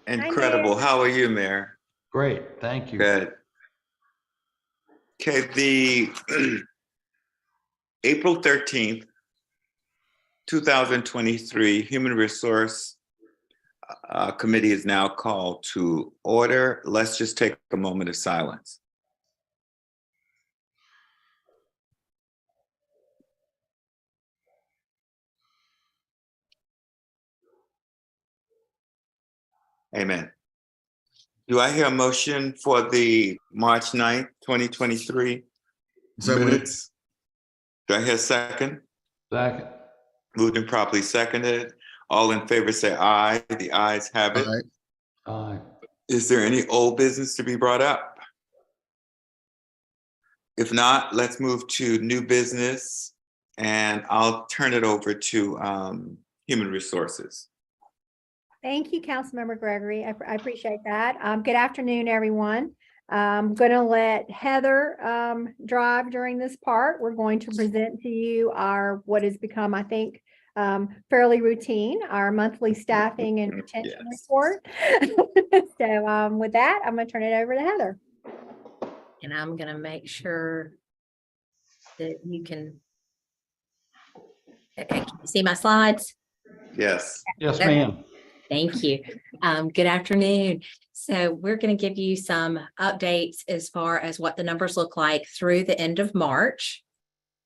Incredible. Mayor. How are you, Mayor? Great, thank you. Good. Okay, the April 13th, 2023 Human Resource Committee is now called to order. Let's just take a moment of silence. Amen. Do I hear a motion for the March 9th, 2023 minutes? Do I hear a second? Second. Moved and properly seconded. All in favor say aye. The ayes have it. Aye. Is there any old business to be brought up? If not, let's move to new business, and I'll turn it over to Human Resources. Thank you, Councilmember Gregory. I appreciate that. Good afternoon, everyone. I'm going to let Heather drive during this part. We're going to present to you what has become, I think, fairly routine, our monthly staffing and retention report. So with that, I'm going to turn it over to Heather. And I'm going to make sure that you can, okay, can you see my slides? Yes. Yes, ma'am. Thank you. Good afternoon. So we're going to give you some updates as far as what the numbers look like through the end of March.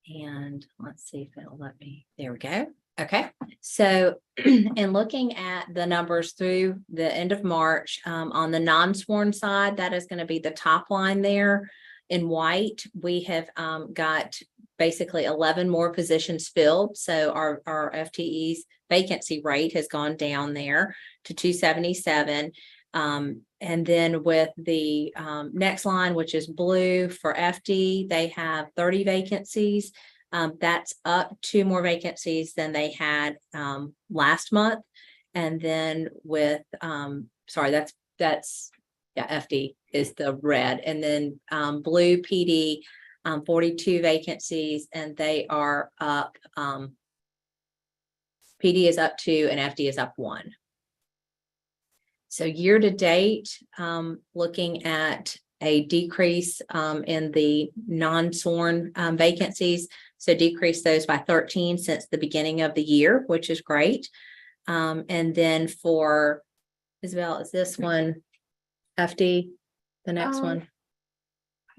And let's see if it'll let me. There we go. Okay. So in looking at the numbers through the end of March, on the non-sworn side, that is going to be the top line there in white. We have got basically 11 more positions filled. So our FTE's vacancy rate has gone down there to 277. And then with the next line, which is blue for FD, they have 30 vacancies. That's up 2 more vacancies than they had last month. And then with, sorry, that's FD is the red. And then blue PD, 42 vacancies, and they are up. PD is up 2 and FD is up 1. So year to date, looking at a decrease in the non-sworn vacancies. So decrease those by 13 since the beginning of the year, which is great. And then for Isabel, is this one FD, the next one?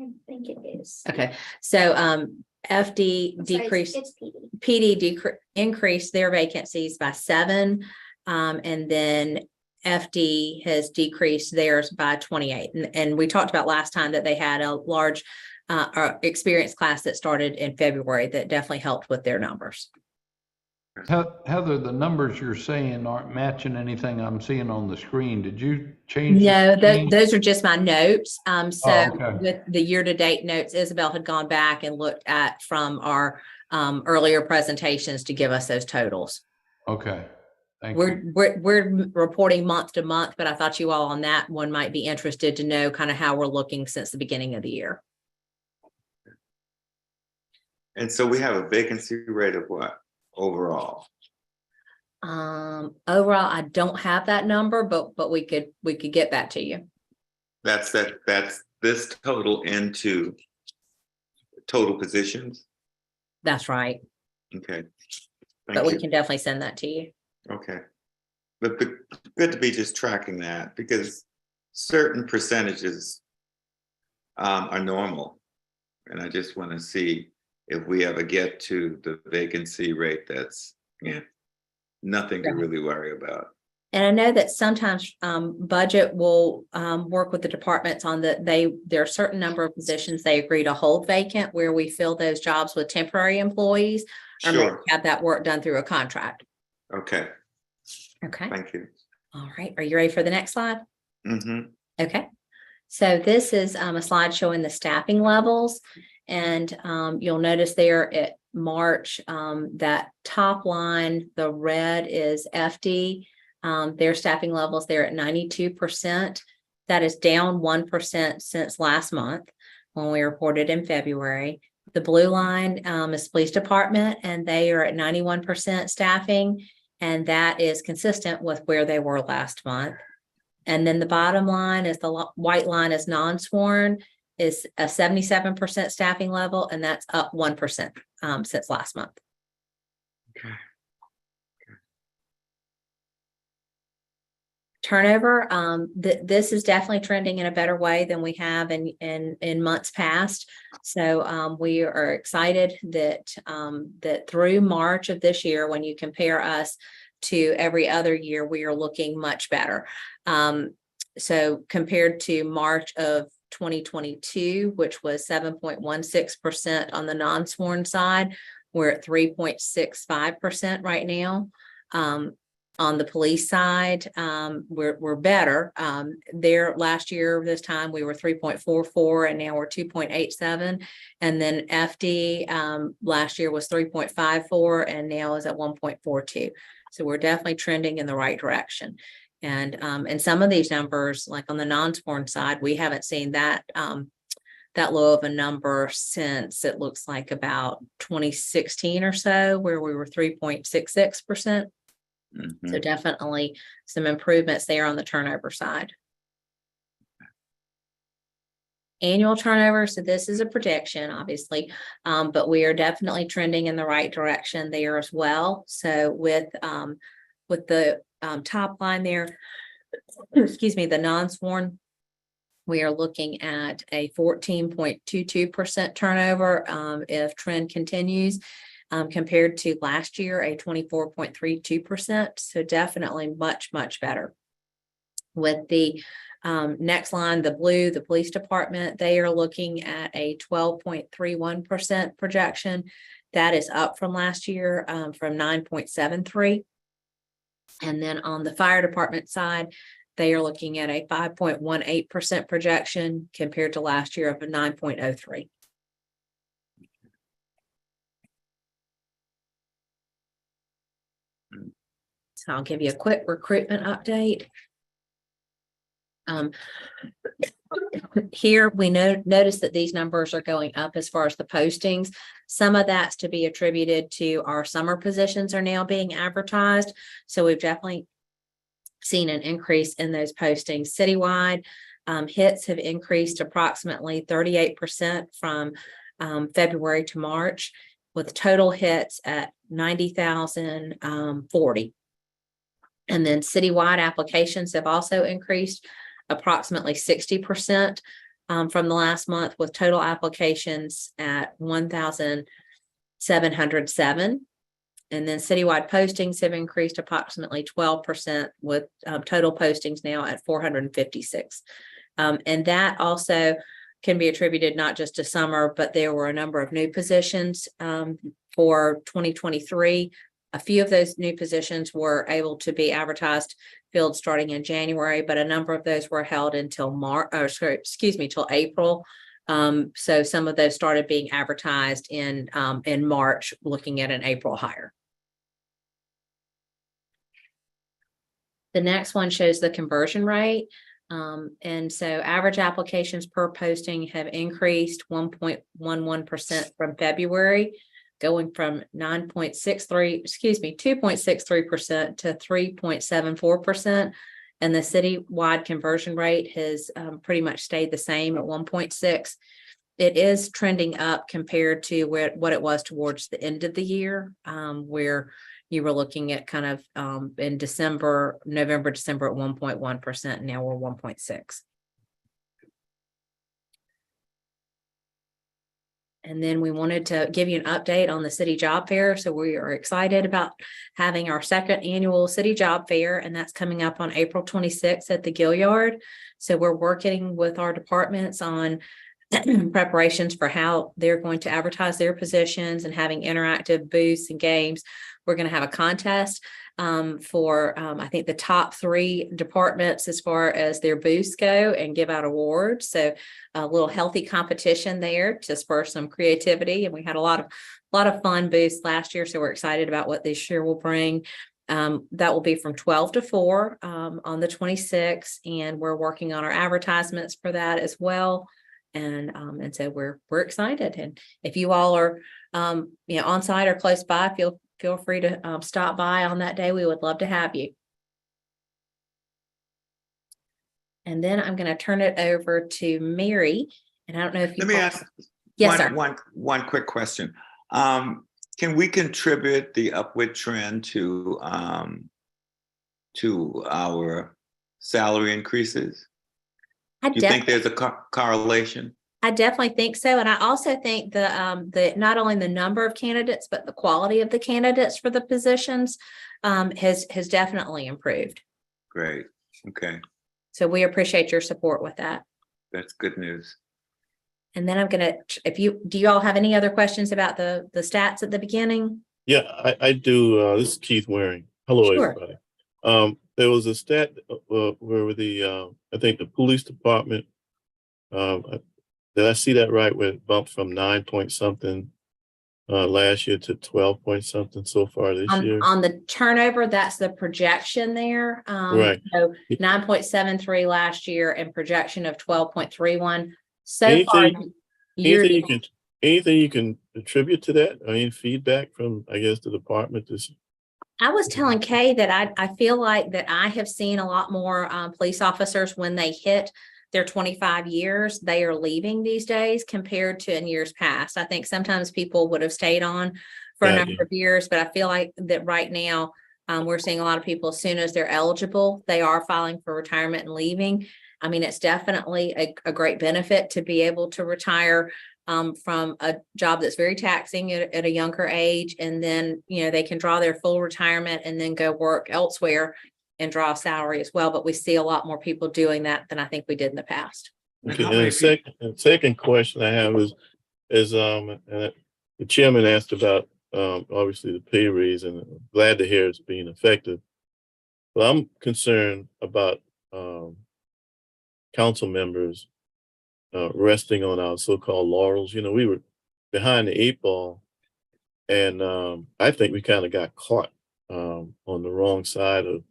I think it is. Okay, so FD decreased, It's PD. PD increased their vacancies by 7, and then FD has decreased theirs by 28. And we talked about last time that they had a large experienced class that started in February that definitely helped with their numbers. Heather, the numbers you're saying aren't matching anything I'm seeing on the screen. Did you change? No, those are just my notes. So okay. With the year-to-date notes, Isabel had gone back and looked at from our earlier presentations to give us those totals. Okay. Thank We're you. we're reporting month to month, but I thought you all on that one might be interested to know kind of how we're looking since the beginning of the year. And so we have a vacancy rate of what overall? Overall, I don't have that number, but we could get that to you. That's this total into total positions. That's right. Okay. But we can definitely send that to you. Okay. But good to be just tracking that, because certain percentages are normal. And I just want to see if we ever get to the vacancy rate that's nothing to really worry about. And I know that sometimes budget will work with the departments on that. There are a certain number of positions they agree to hold vacant where we fill those jobs with temporary employees, or maybe have that work done through a contract. Okay. Okay. Thank you. All right. Are you ready for the next slide? Mm-hmm. Okay. So this is a slide showing the staffing levels. And you'll notice there at March, that top line, the red is FD. Their staffing levels there at 92%. That is down 1% since last month when we reported in February. The blue line is police department, and they are at 91% staffing. And that is consistent with where they were last month. And then the bottom line is white line is non-sworn, is a 77% staffing level, and that's up 1% since last month. Okay. Turnover, this is definitely trending in a better way than we have in months past. So we are excited that that through March of this year, when you compare us to every other year, we are looking much better. So compared to March of 2022, which was 7.16% on the non-sworn side, we're at 3.65% right now. On the police side, we're better. There last year, this time we were 3.44 and now we're 2.87. And then FD last year was 3.54 and now is at 1.42. So we're definitely trending in the right direction. And some of these numbers, like on the non-sworn side, we haven't seen that that low of a number since it looks like about 2016 or so, where we were 3.66%. So definitely some improvements there on the turnover side. Annual turnover, so this is a prediction, obviously, but we are definitely trending in the right direction there as well. So with the top line there, excuse me, the non-sworn, we are looking at a 14.22% turnover if trend continues. Compared to last year, a 24.32%. So definitely much, much better. With the next line, the blue, the police department, they are looking at a 12.31% projection. That is up from last year from 9.73. And then on the fire department side, they are looking at a 5.18% projection compared to last year of a 9.03. So I'll give you a quick recruitment update. Here we notice that these numbers are going up as far as the postings. Some of that's to be attributed to our summer positions are now being advertised. So we've definitely seen an increase in those postings citywide. Hits have increased approximately 38% from February to March, with total hits at 90,040. And then citywide applications have also increased approximately 60% from the last month, with total applications at 1,707. And then citywide postings have increased approximately 12%, with total postings now at 456. And that also can be attributed not just to summer, but there were a number of new positions for 2023. A few of those new positions were able to be advertised, filled starting in January, but a number of those were held until till April. So some of those started being advertised in March, looking at an April hire. The next one shows the conversion rate. And so average applications per posting have increased 1.11% from February, going from 2.63% to 3.74%. And the citywide conversion rate has pretty much stayed the same at 1.6. It is trending up compared to what it was towards the end of the year, where you were looking at kind of in November, December at 1.1%. Now we're 1.6. And then we wanted to give you an update on the city job fair. So we are excited about having our second annual city job fair, and that's coming up on April 26th at the Gilliard. So we're working with our departments on preparations for how they're going to advertise their positions and having interactive booths and games. We're going to have a contest for I think the top 3 departments as far as their booths go, and give out awards. So a little healthy competition there to spur some creativity. And we had a lot of fun booths last year, so we're excited about what this year will bring. That will be from 12 to 4 on the 26th, and we're working on our advertisements for that as well. And so we're excited. And if you all are on site or close by, feel free to stop by on that day. We would love to have you. And then I'm going to turn it over to Mary. And I don't know if you. Let me ask Yes, sir. one quick question. Can we contribute the upward trend to our salary increases? Do you think there's a correlation? I definitely think so. And I also think the not only the number of candidates, but the quality of the candidates for the positions has definitely improved. Great. Okay. So we appreciate your support with that. That's good news. And then I'm gonna, do you all have any other questions about the stats at the beginning? Yeah, I do. This is Keith Waring. Hello, Sure. everybody. There was a stat where I think the police department, did I see that right? Where it bumped from 9 point something last year to 12 point something so far this year? On the turnover, that's the projection there. Right. So 9.73 last year and projection of 12.31. So Anything- far, Anything you can attribute to that? Any feedback from, I guess, the department? I was telling Kay that I feel like that I have seen a lot more police officers when they hit their 25 years, they are leaving these days compared to in years past. I think sometimes people would have stayed on for a number of years, but I feel like that right now we're seeing a lot of people as soon as they're eligible, they are filing for retirement and leaving. I mean, it's definitely a great benefit to be able to retire from a job that's very taxing at a younger age. And then, they can draw their full retirement and then go work elsewhere and draw a salary as well. But we see a lot more people doing that than I think we did in the past. Okay, and the second question I have is the chairman asked about obviously the pay raise, and I'm glad to hear it's being effective. But I'm concerned about council members resting on our so-called laurels. We were behind the 8 ball, and I think we kind of got caught on the wrong side of.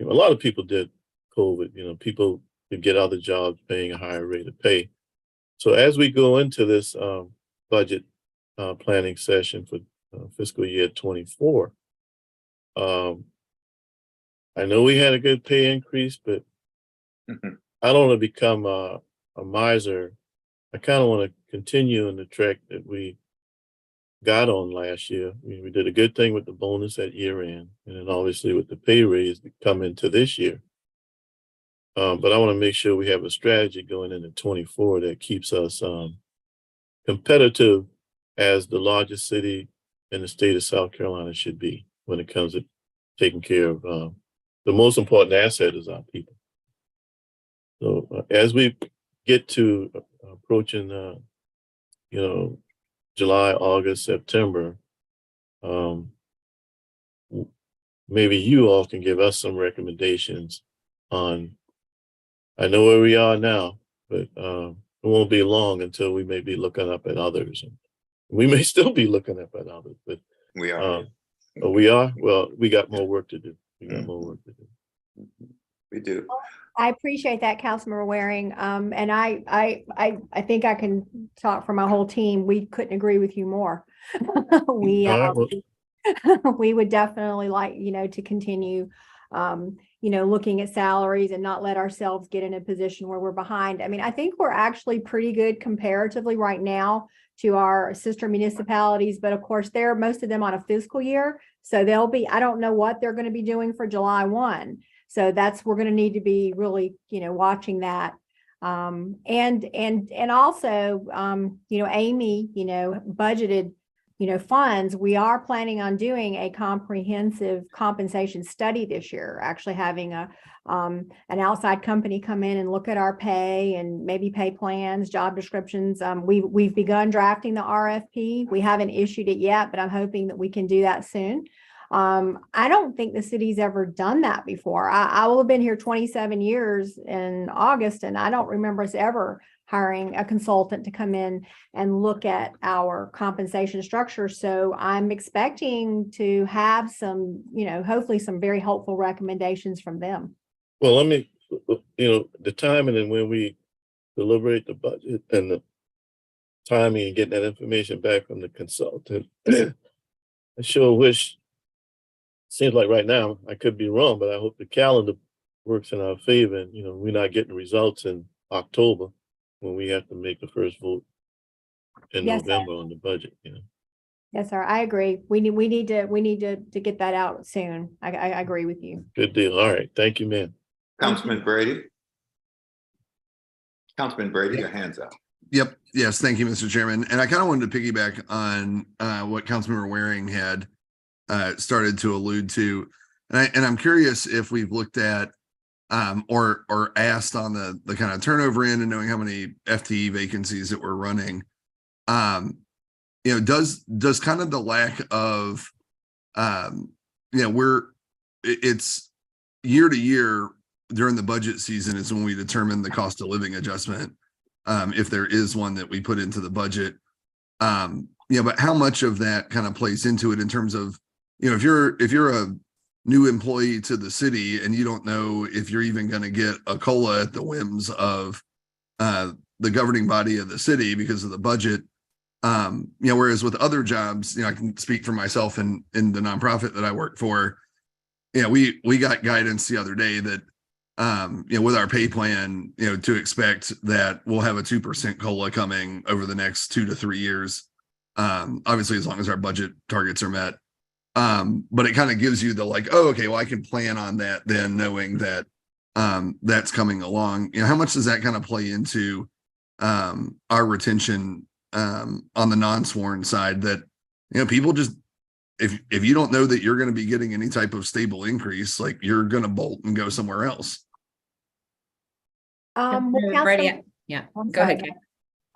A lot of people did COVID. People could get other jobs paying a higher rate of pay. So as we go into this budget planning session for fiscal year 24, I know we had a good pay increase, but I don't want to become a miser. I kind of want to continue in the track that we got on last year. We did a good thing with the bonus at year end, and then obviously with the pay raise that come into this year. But I want to make sure we have a strategy going into 24 that keeps us competitive as the largest city in the state of South Carolina should be when it comes to taking care of the most important asset is our people. So as we get to approaching, July, August, September, maybe you all can give us some recommendations on, I know where we are now, but it won't be long until we may be looking up at others. And we may still be looking up at others, but We are. we are? Well, we got more work to do. We do. I appreciate that, Councilmember Waring. And I think I can talk for my whole team. We couldn't agree with you more. We would definitely like, to continue, looking at salaries and not let ourselves get in a position where we're behind. I mean, I think we're actually pretty good comparatively right now to our sister municipalities, but of course, most of them on a fiscal year. So I don't know what they're going to be doing for July 1. So we're going to need to be really, watching that. And also, Amy, budgeted, funds. We are planning on doing a comprehensive compensation study this year, actually having an outside company come in and look at our pay and maybe pay plans, job descriptions. We've begun drafting the RFP. We haven't issued it yet, but I'm hoping that we can do that soon. I don't think the city's ever done that before. I will have been here 27 years in August, and I don't remember us ever hiring a consultant to come in and look at our compensation structure. So I'm expecting to have some, hopefully some very helpful recommendations from them. Well, let me, the timing and when we deliberate the budget and the timing and getting that information back from the consultant, I sure wish. Seems like right now, I could be wrong, but I hope the calendar works in our favor. And, we're not getting results in October when we have to make the first vote in Yes, sir. November on the budget, Yes, sir. I agree. We need to get that out soon. I agree with you. Good deal. All right. Thank you, ma'am. Councilman Brady? Councilman Brady, your hand's up. Yep. Yes. Thank you, Mr. Chairman. And I kind of wanted to piggyback on what Councilmember Waring had started to allude to. And I'm curious if we've looked at or asked on the kind of turnover end and knowing how many FTE vacancies that we're running. Does kind of the lack of it's year to year during the budget season is when we determine the cost of living adjustment. If there is one that we put into the budget, but how much of that kind of plays into it in terms of, if you're a new employee to the city and you don't know if you're even going to get a COLA at the whims of the governing body of the city because of the budget. Whereas with other jobs, I can speak for myself in the nonprofit that I work for. We got guidance the other day that with our pay plan, to expect that we'll have a 2% COLA coming over the next 2 to 3 years. Obviously, as long as our budget targets are met. But it kind of gives you the oh, okay, well, I can plan on that then, knowing that that's coming along. How much does that kind of play into our retention on the non-sworn side, that people just, if you don't know that you're going to be getting any type of stable increase, you're going to bolt and go somewhere else. Brady, yeah, go ahead, Kay.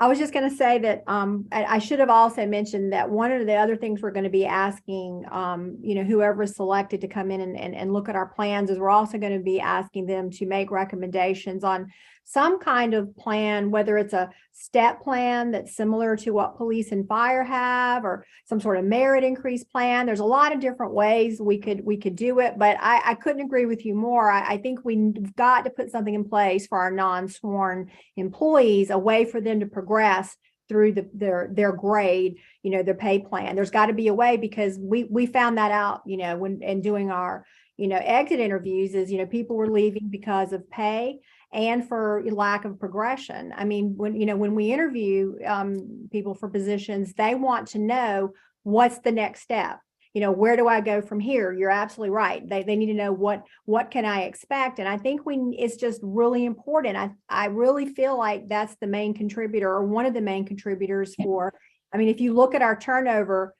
I was just going to say that I should have also mentioned that one of the other things we're going to be asking, whoever is selected to come in and look at our plans, is we're also going to be asking them to make recommendations on some kind of plan, whether it's a step plan that's similar to what police and fire have, or some sort of merit increase plan. There's a lot of different ways we could do it, but I couldn't agree with you more. I think we've got to put something in place for our non-sworn employees, a way for them to progress through their grade, their pay plan. There's got to be a way, because we found that out, when doing our, exit interviews, is, people were leaving because of pay and for lack of progression. I mean, when we interview people for positions, they want to know what's the next step. Where do I go from here? You're absolutely right. They need to know what can I expect. And I think it's just really important. I really feel like that's the main contributor, or one of the main contributors for, if you look at our turnover,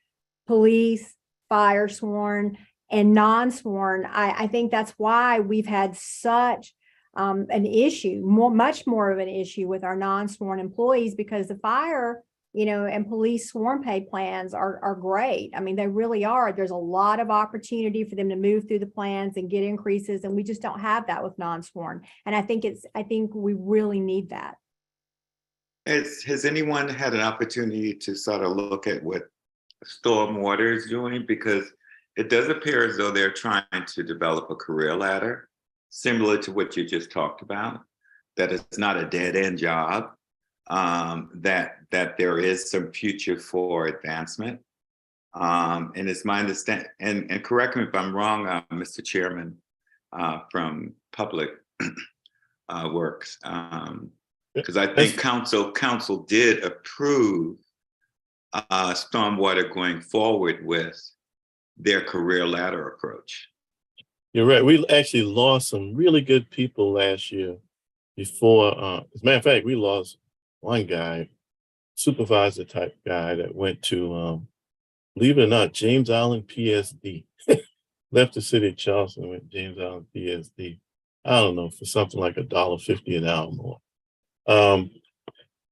police, fire sworn, and non-sworn, I think that's why we've had such an issue, much more of an issue with our non-sworn employees, because the fire, and police sworn pay plans are great. They really are. There's a lot of opportunity for them to move through the plans and get increases, and we just don't have that with non-sworn. And I think we really need that. Has anyone had an opportunity to sort of look at what Stormwater is doing? Because it does appear as though they're trying to develop a career ladder similar to what you just talked about, that it's not a dead-end job, that there is some future for advancement. And it's my understanding, and correct me if I'm wrong, Mr. Chairman, from Public Works, because I think council did approve Stormwater going forward with their career ladder approach. You're right. We actually lost some really good people last year before. As a matter of fact, we lost one guy, supervisor type guy, that went to, believe it or not, James Island PSD. Left the city of Charleston, went to James Island PSD. I don't know, for something like $1.50 an hour more.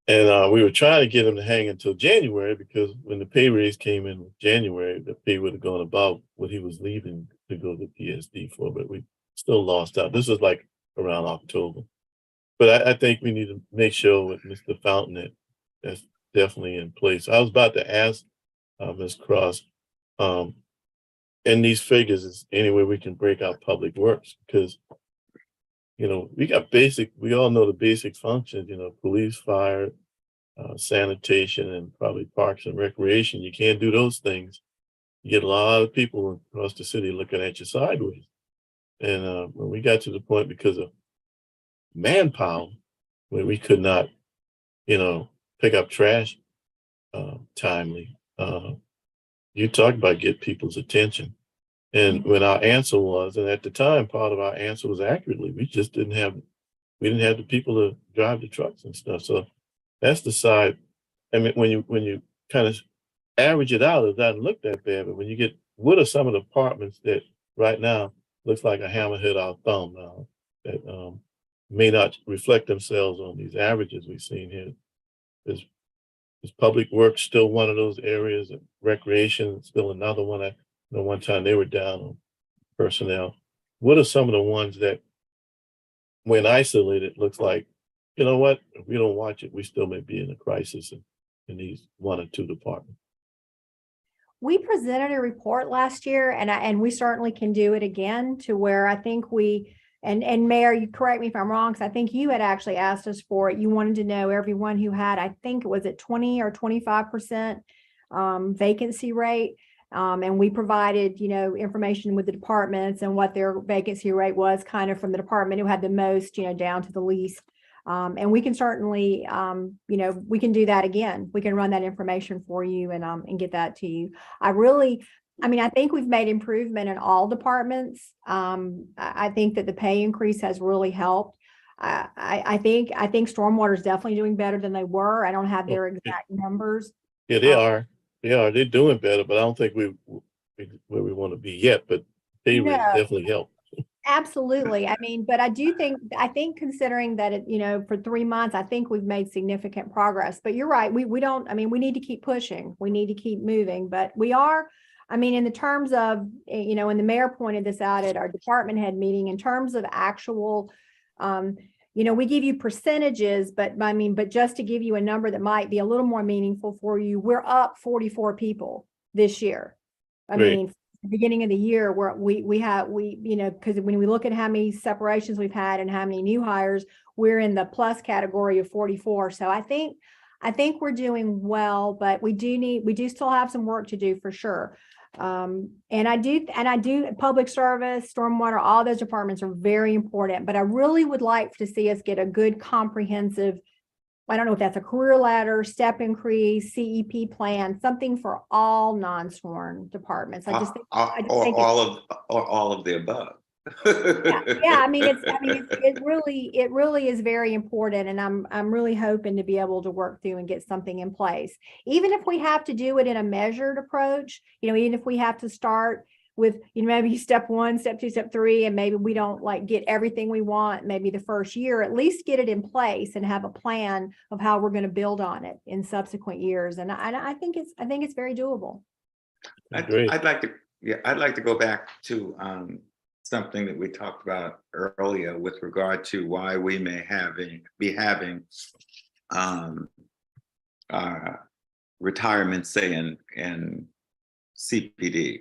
And we were trying to get him to hang until January, because when the pay raise came in January, the pay would have gone above what he was leaving to go to PSD for, but we still lost out. This was like around October. But I think we need to make sure with Mr. Fountain that that's definitely in place. I was about to ask Ms. Cross, in these figures, is any way we can break out public works? Because, we got we all know the basic functions, police, fire, sanitation, and probably parks and recreation. You can't do those things. You get a lot of people across the city looking at you sideways. And when we got to the point because of manpower, where we could not, pick up trash timely, you talk about get people's attention. And when our answer was, and at the time, part of our answer was accurately, we just didn't have the people to drive the trucks and stuff. So that's the side. I mean, when you kind of average it out, it doesn't look that bad. But when you get, what are some of the departments that right now looks like a hammer hit our thumb now that may not reflect themselves on these averages we've seen here? Is public works still one of those areas? And recreation still another one. I know one time they were down on personnel. What are some of the ones that, when isolated, looks like, you know what, if we don't watch it, we still may be in a crisis in these one or two departments? We presented a report last year, and we certainly can do it again, to where I think and Mayor, you correct me if I'm wrong, because I think you had actually asked us for it. You wanted to know everyone who had, I think it was at 20 or 25% vacancy rate. And we provided, information with the departments and what their vacancy rate was, kind of from the department who had the most, down to the least. And we can certainly, we can do that again. We can run that information for you and get that to you. I think we've made improvement in all departments. I think that the pay increase has really helped. I think stormwater is definitely doing better than they were. I don't have their exact numbers. Yeah, they are. They're doing better, but I don't think we're where we want to be yet. But pay raise definitely help. Absolutely. But I think considering that for 3 months, I think we've made significant progress. But you're right. We we need to keep pushing. We need to keep moving. But we are, in the terms of, and the mayor pointed this out at our department head meeting, in terms of actual, we give you percentages, but just to give you a number that might be a little more meaningful for you, we're up 44 people this year. Great. The beginning of the year, where because when we look at how many separations we've had and how many new hires, we're in the plus category of 44. So I think we're doing well, but we do still have some work to do for sure. And I do public service, stormwater, all those departments are very important, but I really would like to see us get a good comprehensive, I don't know if that's a career ladder, step increase, CEP plan, something for all non-sworn departments. I just think all of the above. It really is very important, and I'm really hoping to be able to work through and get something in place. Even if we have to do it in a measured approach, even if we have to start with, maybe step 1, step 2, step 3, and maybe we don't get everything we want, maybe the first year, at least get it in place and have a plan of how we're going to build on it in subsequent years. And I think it's very doable. Great. I'd like to go back to something that we talked about earlier with regard to why we may be having retirement, say in CPD.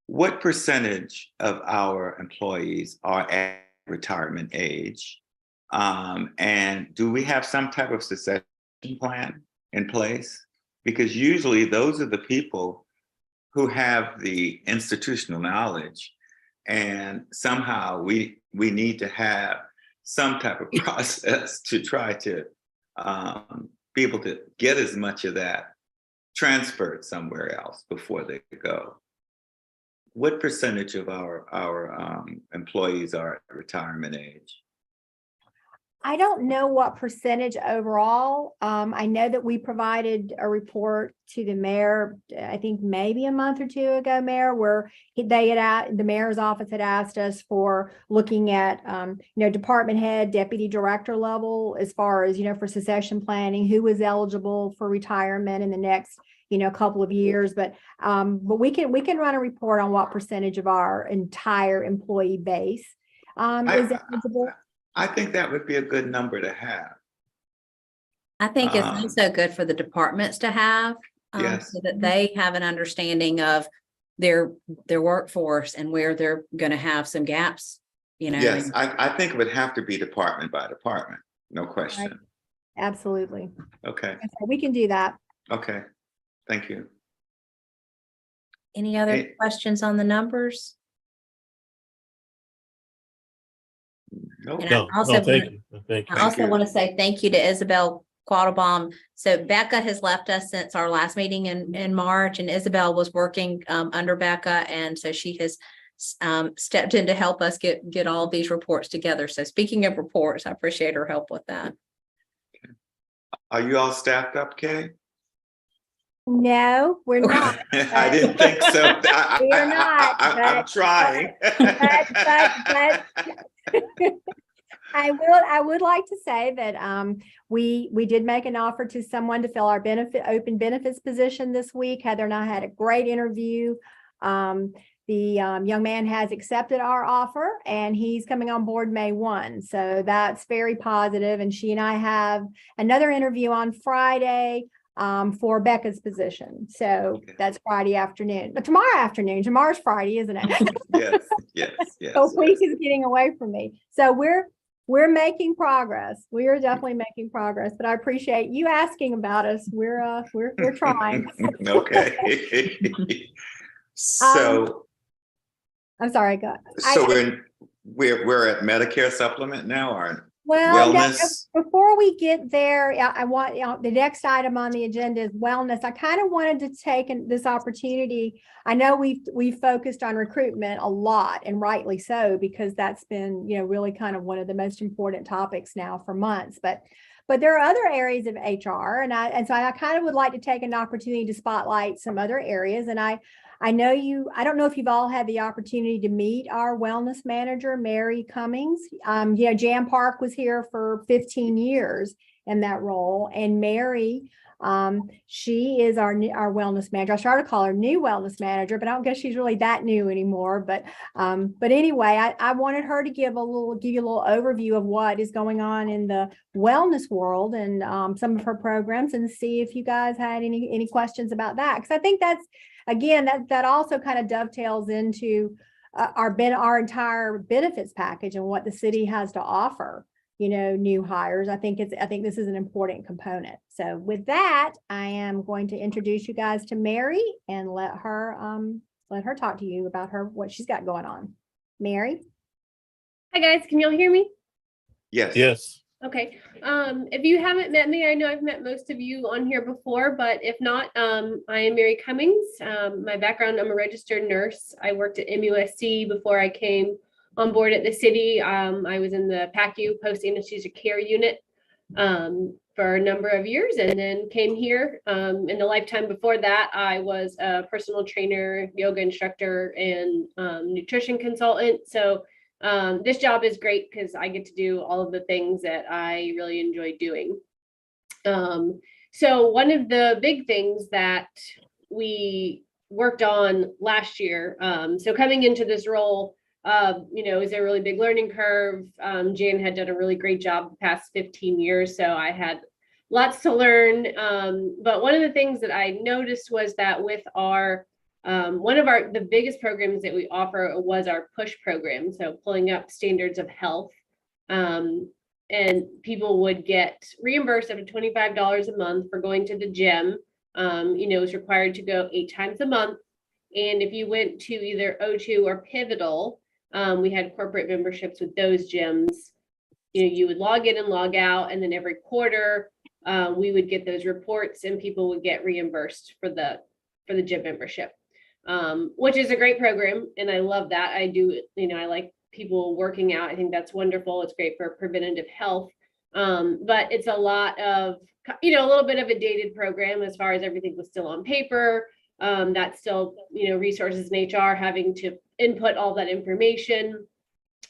What percentage of our employees are at retirement age? And do we have some type of succession plan in place? Because usually those are the people who have the institutional knowledge, and somehow we need to have some type of process to try to be able to get as much of that transferred somewhere else before they go. What percentage of our employees are at retirement age? I don't know what percentage overall. I know that we provided a report to the mayor, I think maybe a month or two ago, Mayor, where the mayor's office had asked us for looking at, department head, deputy director level, as far as, for succession planning, who was eligible for retirement in the next couple of years, but we can run a report on what percentage of our entire employee base is eligible. I think that would be a good number to have. I think it's also good for the departments to have, Yes. so that they have an understanding of their workforce and where they're going to have some gaps. Yes, I think it would have to be department by department, no question. Right. Absolutely. Okay. So we can do that. Okay. Thank you. Any other questions on the numbers? No, And No, I also no, thank wanna- you. Thank you. I also you. want to say thank you to Isabel Quattlebaum. So Becca has left us since our last meeting in March, and Isabel was working under Becca, and so she has stepped in to help us get all of these reports together. So speaking of reports, I appreciate her help with that. Are you all staffed up, Kay? No, we're not. I didn't think so. We are not, I'm but- trying. I would like to say that we did make an offer to someone to fill our open benefits position this week. Heather and I had a great interview. The young man has accepted our offer and he's coming on board May 1. So that's very positive. And she and I have another interview on Friday for Becca's position. So Okay. that's Friday afternoon, but tomorrow's Friday, isn't it? Yes. The week is getting away from me. So we're making progress. We are definitely making progress, but I appreciate you asking about us. We're trying. Okay. So, I'm sorry, we're at Medicare supplement now, or well, no, wellness? before we get there, I want, the next item on the agenda is wellness. I kind of wanted to take this opportunity. I know we've focused on recruitment a lot, and rightly so, because that's been, really kind of one of the most important topics now for months. But there are other areas of HR, and so I kind of would like to take an opportunity to spotlight some other areas. And I don't know if you've all had the opportunity to meet our wellness manager, Mary Cummings. Jan Park was here for 15 years in that role. And Mary, she is our wellness manager. I started to call her new wellness manager, but I don't guess she's really that new anymore. But anyway, I wanted her to give you a little overview of what is going on in the wellness world and some of her programs, and see if you guys had any questions about that. Because I think that's, again, that also kind of dovetails into our entire benefits package and what the city has to offer, new hires. I think this is an important component. So with that, I am going to introduce you guys to Mary and let her talk to you about what she's got going on. Mary? Hi guys, can y'all hear me? Yes. Yes. Okay. If you haven't met me, I know I've met most of you on here before, but if not, I am Mary Cummings. My background, I'm a registered nurse. I worked at MUSC before I came on board at the city. I was in the PACU, post anesthesia care unit, for a number of years, and then came here. In the lifetime before that, I was a personal trainer, yoga instructor, and nutrition consultant. So this job is great because I get to do all of the things that I really enjoy doing. So one of the big things that we worked on last year, so coming into this role, is a really big learning curve. Jan had done a really great job the past 15 years, so I had lots to learn. But one of the things that I noticed was that with our one of the biggest programs that we offer was our push program. So pulling up standards of health, and people would get reimbursed up to $25 a month for going to the gym. It was required to go 8 times a month. And if you went to either O2 or Pivotal, we had corporate memberships with those gyms. You would log in and log out, and then every quarter we would get those reports and people would get reimbursed for the gym membership. Which is a great program, and I love that. I do, I like people working out. I think that's wonderful. It's great for preventative health. But it's a lot of, a little bit of a dated program as far as everything was still on paper. That's still, resources in HR having to input all that information.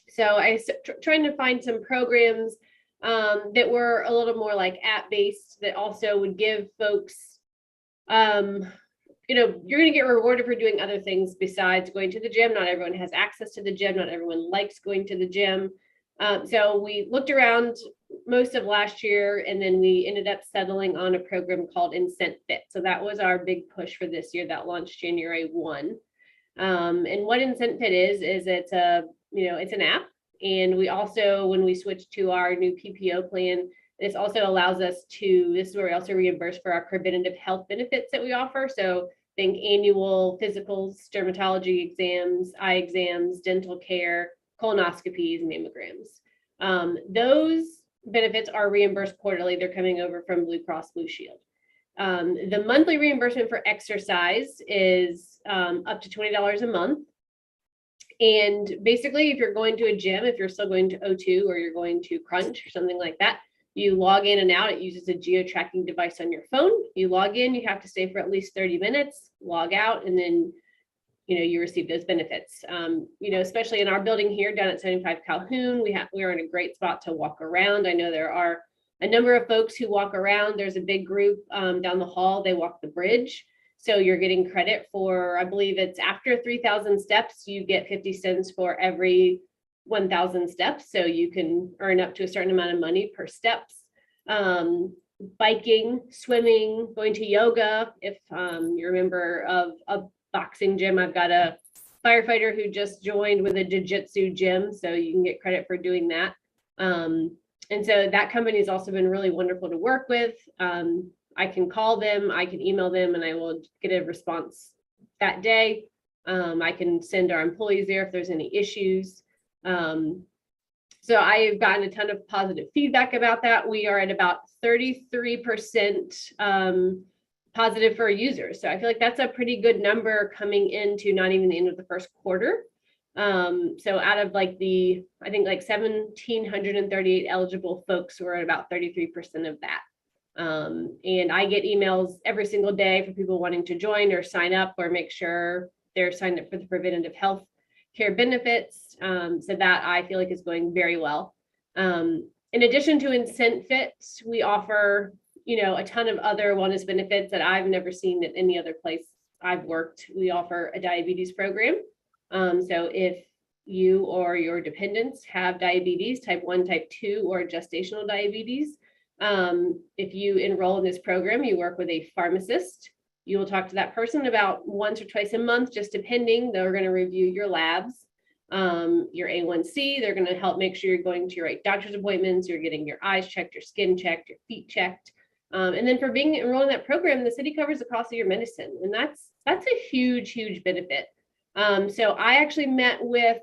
So I trying to find some programs that were a little more like app-based, that also would give folks, you're going to get rewarded for doing other things besides going to the gym. Not everyone has access to the gym. Not everyone likes going to the gym. So we looked around most of last year, and then we ended up settling on a program called Incent Fit. So that was our big push for this year that launched January 1. And what Incent Fit is it's it's an app. And we also, when we switched to our new PPO plan, this also allows us to, this is where we also reimburse for our preventative health benefits that we offer. So think annual physicals, dermatology exams, eye exams, dental care, colonoscopies, mammograms. Those benefits are reimbursed quarterly. They're coming over from Blue Cross Blue Shield. The monthly reimbursement for exercise is up to $20 a month. And basically, if you're going to a gym, if you're still going to O2 or you're going to Crunch or something like that, you log in and out. It uses a geo-tracking device on your phone. You log in, you have to stay for at least 30 minutes, log out, and then you receive those benefits. Especially in our building here down at 75 Calhoun, we are in a great spot to walk around. I know there are a number of folks who walk around. There's a big group down the hall. They walk the bridge. So you're getting credit for, I believe it's after 3,000 steps, you get 50 cents for every 1,000 steps. So you can earn up to a certain amount of money per steps. Biking, swimming, going to yoga. If you're a member of a boxing gym, I've got a firefighter who just joined with a jiu-jitsu gym, so you can get credit for doing that. And so that company has also been really wonderful to work with. I can call them, I can email them, and I will get a response that day. I can send our employees there if there's any issues. So I've gotten a ton of positive feedback about that. We are at about 33% positive for users. So I feel like that's a pretty good number coming into not even the end of the first quarter. So out of I think 1,738 eligible folks, we're at about 33% of that. And I get emails every single day for people wanting to join or sign up or make sure they're signed up for the preventative health care benefits. So that I feel like is going very well. In addition to IncentFit, we offer, a ton of other wellness benefits that I've never seen at any other place I've worked. We offer a diabetes program. So if you or your dependents have diabetes, type 1, type 2, or gestational diabetes, if you enroll in this program, you work with a pharmacist. You will talk to that person about once or twice a month, just depending. They're going to review your labs, your A1C. They're going to help make sure you're going to your right doctor's appointments. You're getting your eyes checked, your skin checked, your feet checked. And then for being enrolled in that program, the city covers the cost of your medicine. And that's a huge, huge benefit. So I actually met with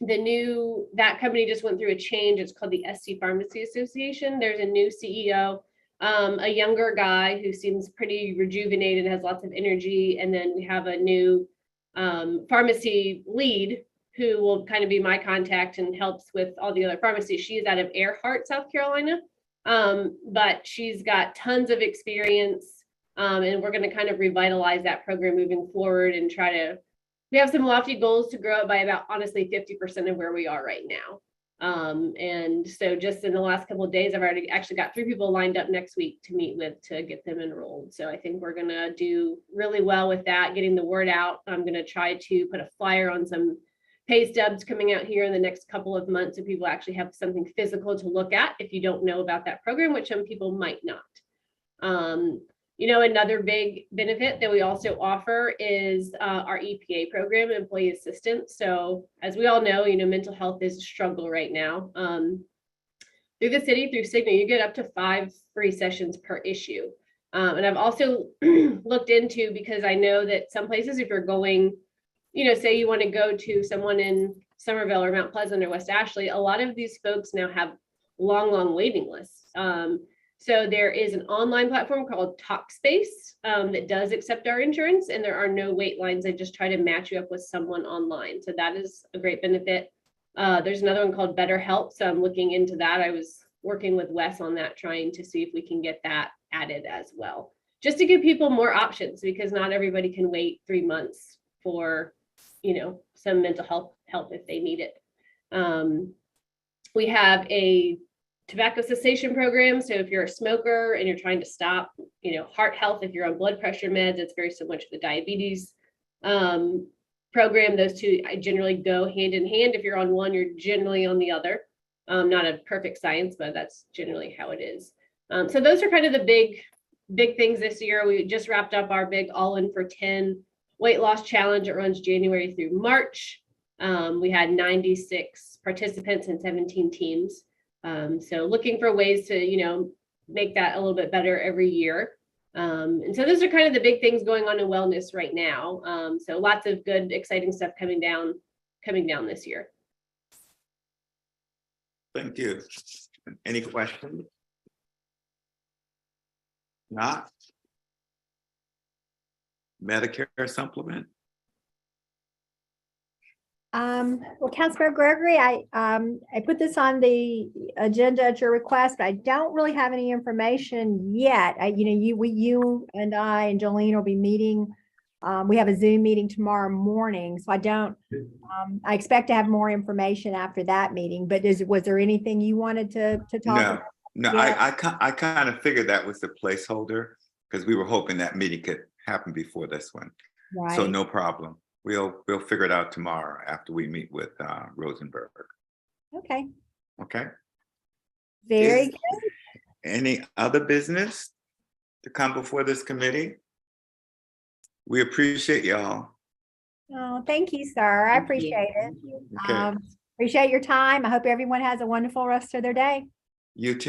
that company just went through a change. It's called the SC Pharmacy Association. There's a new CEO, a younger guy who seems pretty rejuvenated, has lots of energy. And then we have a new pharmacy lead who will kind of be my contact and helps with all the other pharmacies. She's out of Earhart, South Carolina, but she's got tons of experience. And we're going to kind of revitalize that program moving forward and we have some lofty goals to grow it by about, honestly, 50% of where we are right now. And so just in the last couple of days, I've already actually got 3 people lined up next week to meet with to get them enrolled. So I think we're going to do really well with that, getting the word out. I'm going to try to put a flyer on some pay stubs coming out here in the next couple of months so people actually have something physical to look at if you don't know about that program, which some people might not. Another big benefit that we also offer is our EPA program, employee assistance. So as we all know, mental health is a struggle right now. Through the city, through Cigna, you get up to 5 free sessions per issue. And I've also looked into, because I know that some places, if you're going, say you want to go to someone in Somerville or Mount Pleasant or West Ashley, a lot of these folks now have long waiting lists. So there is an online platform called Talkspace that does accept our insurance, and there are no wait lines. They just try to match you up with someone online. So that is a great benefit. There's another one called BetterHelp. So I'm looking into that. I was working with Wes on that, trying to see if we can get that added as well, just to give people more options, because not everybody can wait 3 months for, some mental health help if they need it. We have a tobacco cessation program. So if you're a smoker and you're trying to stop, heart health, if you're on blood pressure meds, it's very similar to the diabetes program. Those two I generally go hand in hand. If you're on one, you're generally on the other. Not a perfect science, but that's generally how it is. So those are kind of the big things this year. We just wrapped up our big All In for 10 weight loss challenge. It runs January through March. We had 96 participants and 17 teams. So looking for ways to, make that a little bit better every year. And so those are kind of the big things going on in wellness right now. So lots of good, exciting stuff coming down this year. Thank you. Any questions? Not? Medicare supplement? Well, Councilmember Gregory, I put this on the agenda at your request, but I don't really have any information yet. You and I and Jolene will be meeting. We have a Zoom meeting tomorrow morning, so I expect to have more information after that meeting, but was there anything you wanted to talk No, about? no, Yeah. I kind of figured that was the placeholder because we were hoping that meeting could happen before this one. So Right. no problem. We'll figure it out tomorrow after we meet with Rosenberg. Okay, Okay? very Is any other business to come before this committee? We appreciate y'all. Oh, thank you, sir. I Thank you. appreciate it. Okay, Appreciate your time. I hope everyone has a wonderful rest of their day. you too.